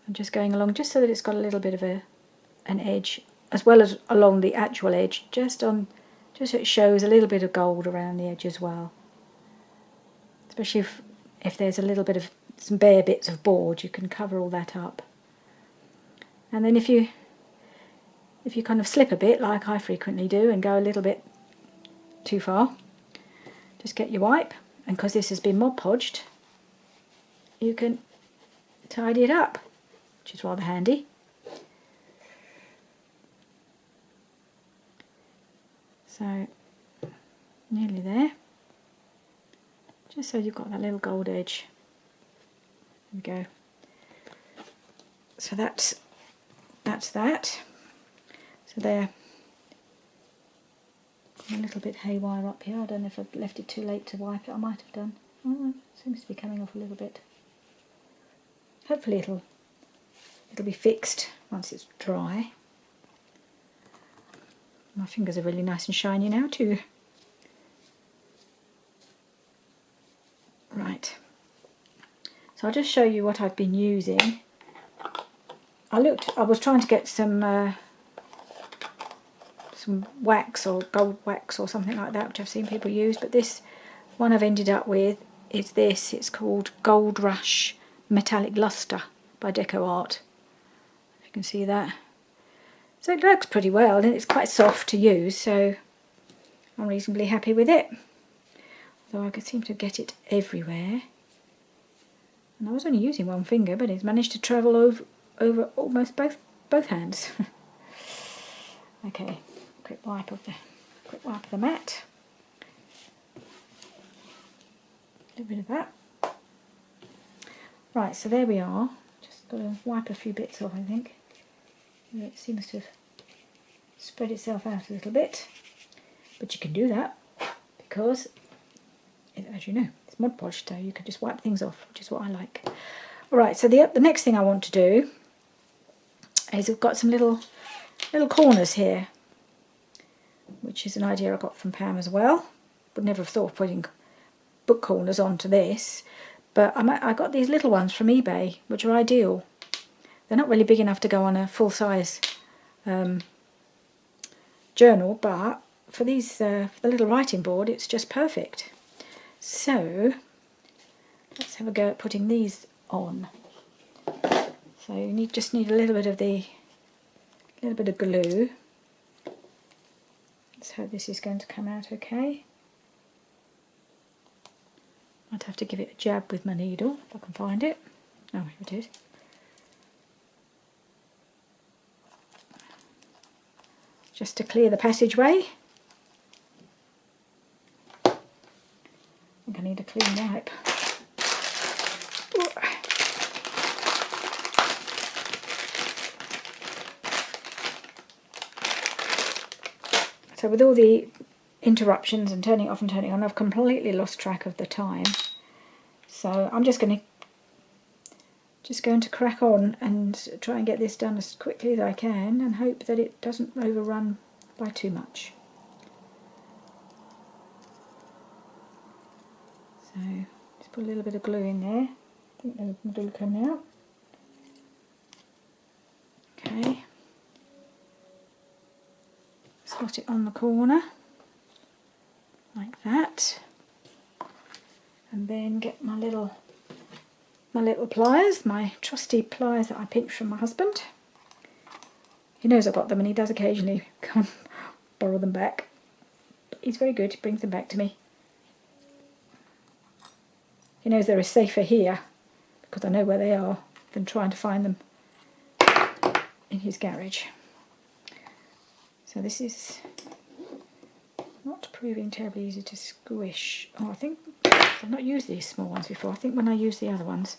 I'm just going along just so that it's got a little bit of an edge, as well as along the actual edge, just so it shows a little bit of gold around the edge as well. Especially if there's a little bit of some bare bits of board, you can cover all that up. And then if you kind of slip a bit, like I frequently do, and go a little bit too far, just get your wipe, and because this has been Mod Podged, you can tidy it up, which is rather handy. So nearly there, just so you've got that little gold edge. There we go. So that's that. So there. A little bit haywire up here. I don't know if I've left it too late to wipe it. I might have done. Oh, it seems to be coming off a little bit. hopefully it'll be fixed once it's dry. My fingers are really nice and shiny now too. Right, so I'll just show you what I've been using. I was trying to get some wax or gold wax or something like that, which I've seen people use, but this one I've ended up with is this. It's called Gold Rush Metallic Luster by Deco Art. If you can see that. So it works pretty well, and it's quite soft to use, so I'm reasonably happy with it. Though I could seem to get it everywhere. And I was only using one finger, but it's managed to travel over almost both hands. Okay, quick wipe of the mat. A little bit of that. Right, so there we are. Just got to wipe a few bits off, I think. It seems to have spread itself out a little bit, but you can do that because, as you know, it's Mod Podge, so you can just wipe things off, which is what I like. Alright, so the next thing I want to do is I've got some little corners here, which is an idea I got from Pam as well. Would never have thought of putting book corners onto this, but I got these little ones from eBay, which are ideal. They're not really big enough to go on a full-size journal, but for these, for the little writing board, it's just perfect. So let's have a go at putting these on. So you just need a little bit of glue. Let's hope this is going to come out okay. I'd have to give it a jab with my needle if I can find it. Oh, here it is. Just to clear the passageway. I think I need a clean wipe. So with all the interruptions and turning it off and turning it on, I've completely lost track of the time. So I'm just going to crack on and try and get this done as quickly as I can and hope that it doesn't overrun by too much. So just put a little bit of glue in there. I think the glue coming out. Okay. Slot it on the corner like that, and then get my little pliers, my trusty pliers that I pinched from my husband. He knows I've got them and he does occasionally come borrow them back. But he's very good, he brings them back to me. He knows they're safer here because I know where they are than trying to find them in his garage. So this is not proving terribly easy to squish. Oh, I think I've not used these small ones before. I think when I use the other ones,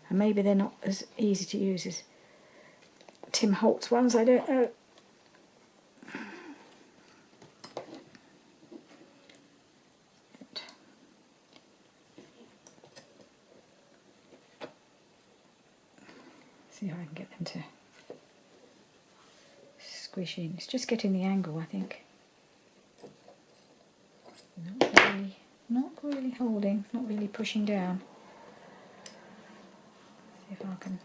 and maybe they're not as easy to use as Tim Holtz ones, I don't know. See how I can get them to squish in. It's just getting the angle, I think. Not really holding, not really pushing down. See if I can.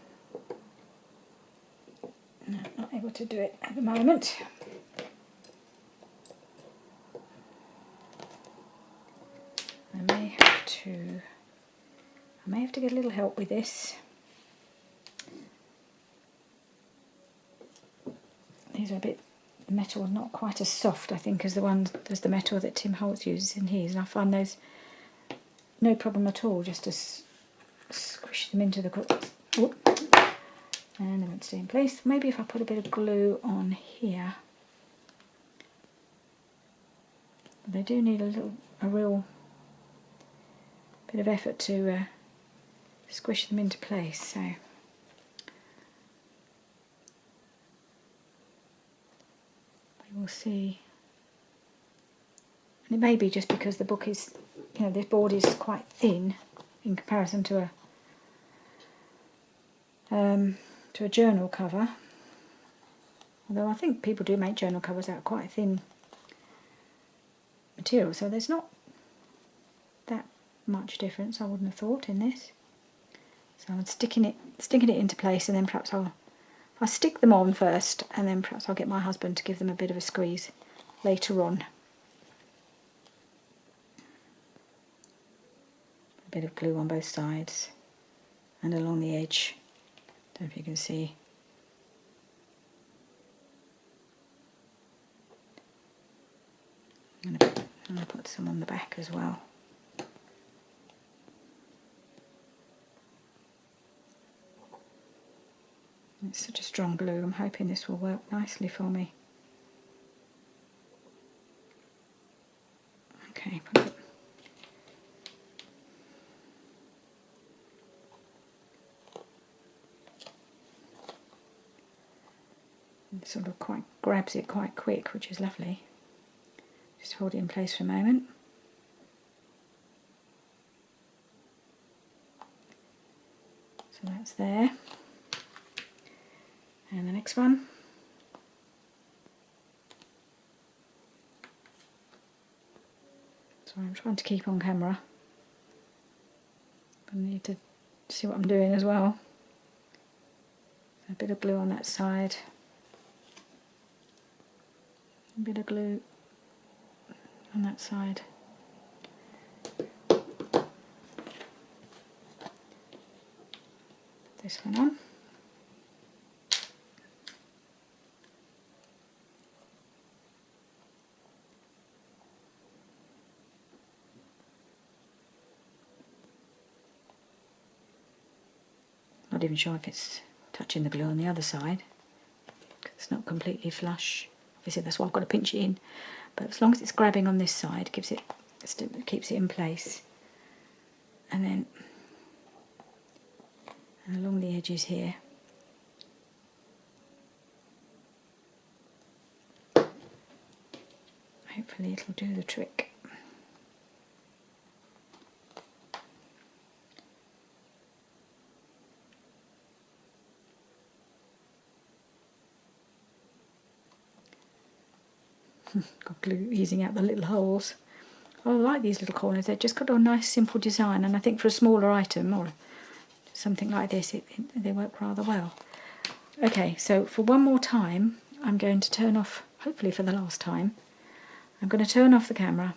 No, not able to do it at the moment. I may have to get a little help with this. These are a bit, the metal is not quite as soft, I think, as the metal that Tim Holtz uses in his, and I find those no problem at all, just to squish them into the and they won't stay in place. Maybe if I put a bit of glue on here. They do need a real bit of effort to squish them into place, so we'll see. And it may be just because the book is, this board is quite thin in comparison to to a journal cover. Although I think people do make journal covers out of quite thin material, so there's not that much difference, I wouldn't have thought, in this. So I'm sticking it into place, and then perhaps I'll stick them on first, and then perhaps I'll get my husband to give them a bit of a squeeze later on. A bit of glue on both sides and along the edge. Don't know if you can see. I'm going to put some on the back as well. It's such a strong glue, I'm hoping this will work nicely for me. Okay, put it. It sort of quite grabs it quite quick, which is lovely. Just hold it in place for a moment. So that's there. And the next one. Sorry, I'm trying to keep on camera. I need to see what I'm doing as well. A bit of glue on that side. A bit of glue on that side. This one on. Not even sure if it's touching the glue on the other side, because it's not completely flush. Obviously that's why I've got to pinch it in, but as long as it's grabbing on this side, keeps it in place. And then along the edges here. Hopefully it'll do the trick. Got glue easing out the little holes. I like these little corners, they've just got a nice simple design, and I think for a smaller item or something like this they work rather well. Okay, so for one more time I'm going to turn off, hopefully for the last time, I'm going to turn off the camera,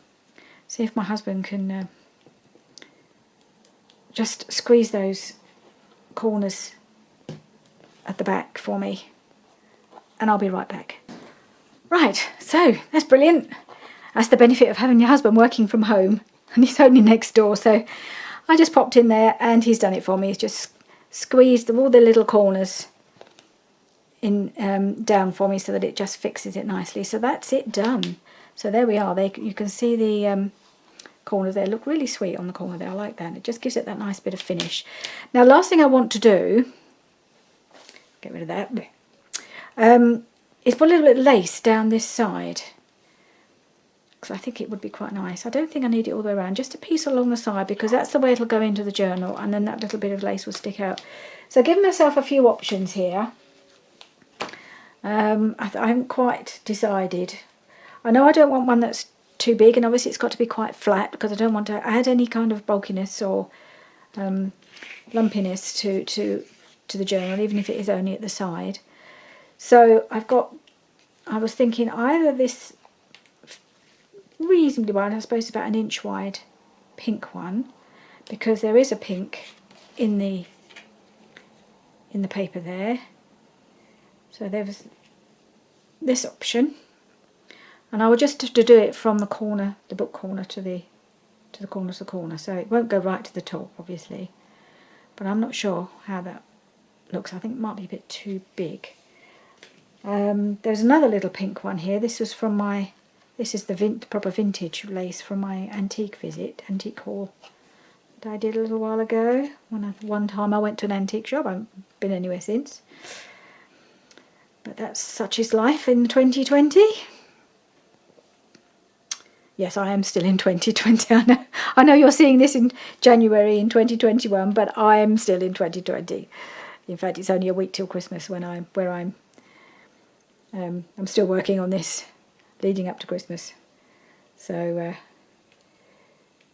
see if my husband can just squeeze those corners at the back for me, and I'll be right back. Right, so that's brilliant. That's the benefit of having your husband working from home, and he's only next door, so I just popped in there and he's done it for me. He's just squeezed all the little corners in down for me so that it just fixes it nicely. So that's it done. So there we are. You can see the corners there look really sweet on the corner there. I like that. It just gives it that nice bit of finish. Now, last thing I want to do, get rid of that, is put a little bit of lace down this side, because I think it would be quite nice. I don't think I need it all the way around, just a piece along the side, because that's the way it'll go into the journal, and then that little bit of lace will stick out. So giving myself a few options here. I haven't quite decided. I know I don't want one that's too big, and obviously it's got to be quite flat, because I don't want to add any kind of bulkiness or lumpiness to the journal, even if it is only at the side. So I was thinking either this reasonably wide, I suppose about 1 inch wide pink one, because there is a pink in the paper there. So there was this option, and I would just have to do it from the corner, the book corner, to the corner of the corner, so it won't go right to the top, obviously. But I'm not sure how that looks. I think it might be a bit too big. There's another little pink one here. This is the proper vintage lace from my antique haul that I did a little while ago. One time I went to an antique shop. I haven't been anywhere since. But that's such is life in 2020. Yes, I am still in 2020. I know you're seeing this in January in 2021, but I am still in 2020. In fact, it's only a week till Christmas I'm still working on this, leading up to Christmas. So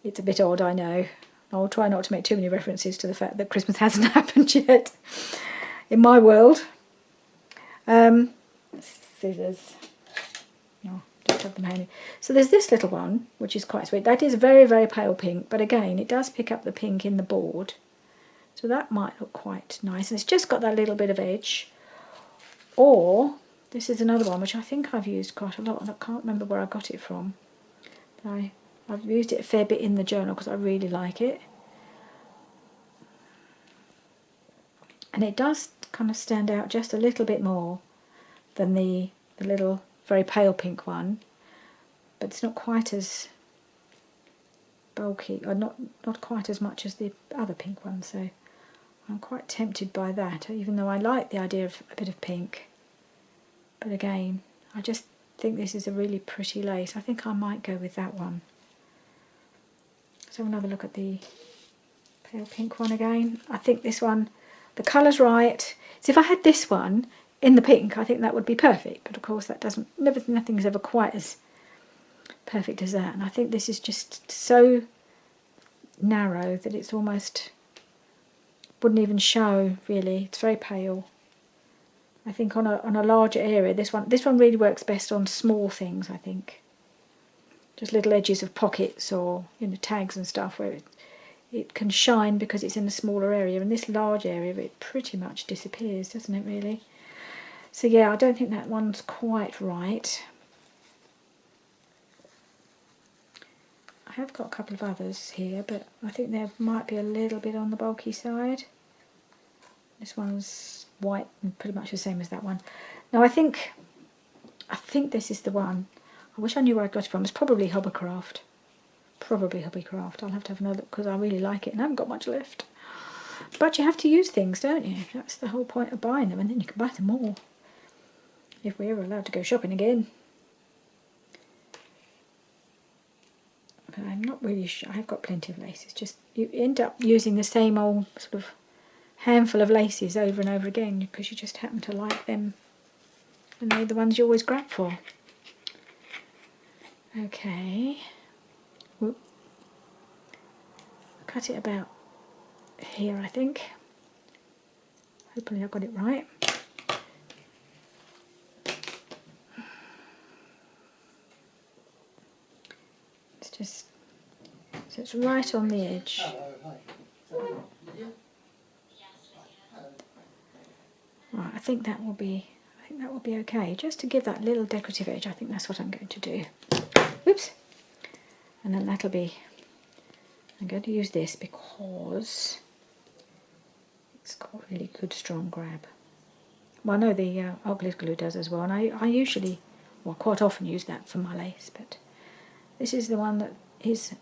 it's a bit odd, I know. I'll try not to make too many references to the fact that Christmas hasn't happened yet in my world. Scissors. Oh, don't have them handy. So there's this little one, which is quite sweet. That is very, very pale pink, but again, it does pick up the pink in the board. So that might look quite nice. And it's just got that little bit of edge. Or, this is another one, which I think I've used quite a lot, and I can't remember where I got it from. I've used it a fair bit in the journal because I really like it. And it does kind of stand out just a little bit more than the little very pale pink one, but it's not quite as bulky, or not quite as much as the other pink one, so I'm quite tempted by that, even though I like the idea of a bit of pink. But again, I just think this is a really pretty lace. I think I might go with that one. So another look at the pale pink one again. I think this one, the colour's right. So if I had this one in the pink, I think that would be perfect. But of course that nothing's ever quite as perfect as that. And I think this is just so narrow that it's almost wouldn't even show really. It's very pale. I think on a larger area, this one really works best on small things, I think. Just little edges of pockets or tags and stuff where it can shine because it's in a smaller area. In this large area, it pretty much disappears, doesn't it really? So yeah, I don't think that one's quite right. I have got a couple of others here, but I think they might be a little bit on the bulky side. This one's white and pretty much the same as that one. Now I think this is the one. I wish I knew where I got it from. It's probably Hobbycraft. Probably Hobbycraft. I'll have to have another look because I really like it and I haven't got much left. But you have to use things, don't you? That's the whole point of buying them, and then you can buy them more. If we're ever allowed to go shopping again. But I'm not really sure. I've got plenty of laces. Just you end up using the same old sort of handful of laces over and over again because you just happen to like them. And they're the ones you always grab for. Okay. Whoop. Cut it about here, I think. Hopefully I got it right. It's just so it's right on the edge. Right, I think that will be okay. Just to give that little decorative edge, I think that's what I'm going to do. Oops. And then that'll be, I'm going to use this because it's got really good strong grab. Well, I know the art glitter glue does as well, and I usually, well, quite often use that for my lace, but this is the one that is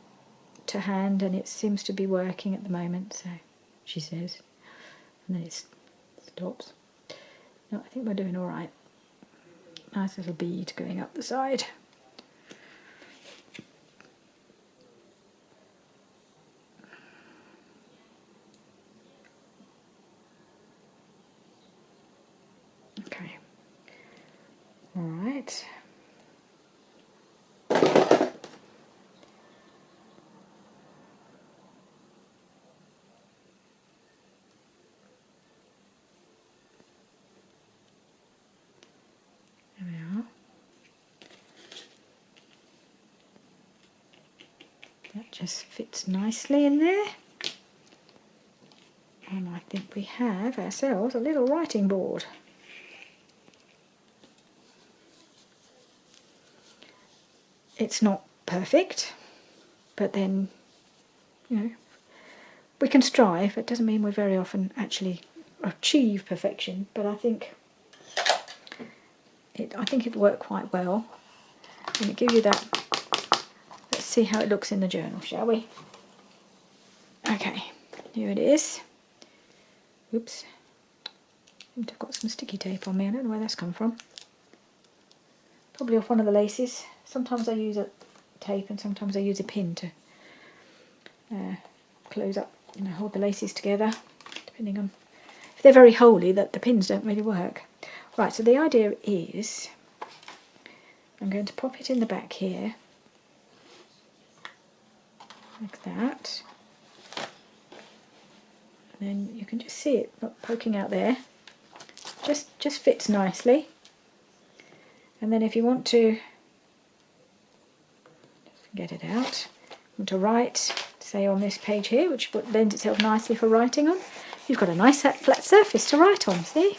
to hand and it seems to be working at the moment, so she says. And then it stops. No, I think we're doing all right. Nice little bead going up the side. Okay. All right. There we are. That just fits nicely in there. And I think we have ourselves a little writing board. It's not perfect, but then, we can strive. It doesn't mean we very often actually achieve perfection, but I think it'll work quite well. And it gives you that. Let's see how it looks in the journal, shall we? Okay, here it is. Oops. I've got some sticky tape on me. I don't know where that's come from. Probably off one of the laces. Sometimes I use a tape and sometimes I use a pin to close up, hold the laces together, depending on if they're very holy that the pins don't really work. Right, so the idea is I'm going to pop it in the back here, like that. And then you can just see it not poking out there. Just fits nicely. And then if you want to get it out, want to write, say on this page here, which lends itself nicely for writing on, you've got a nice flat surface to write on, see?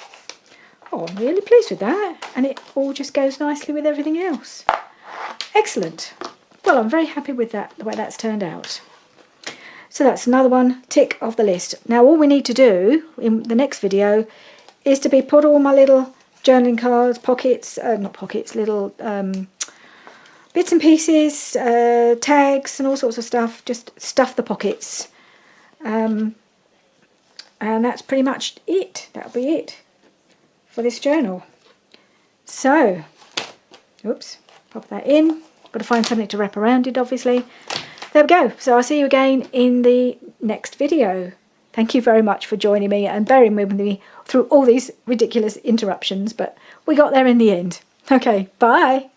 Oh, I'm really pleased with that. And it all just goes nicely with everything else. Excellent. Well, I'm very happy with that, the way that's turned out. So that's another one, tick off the list. Now all we need to do in the next video is to put all my little journaling cards, pockets, not pockets, little bits and pieces, tags and all sorts of stuff, just stuff the pockets. And that's pretty much it. That'll be it for this journal. So, oops, pop that in. Got to find something to wrap around it, obviously. There we go. So I'll see you again in the next video. Thank you very much for joining me and bearing with me through all these ridiculous interruptions, but we got there in the end. Okay, bye.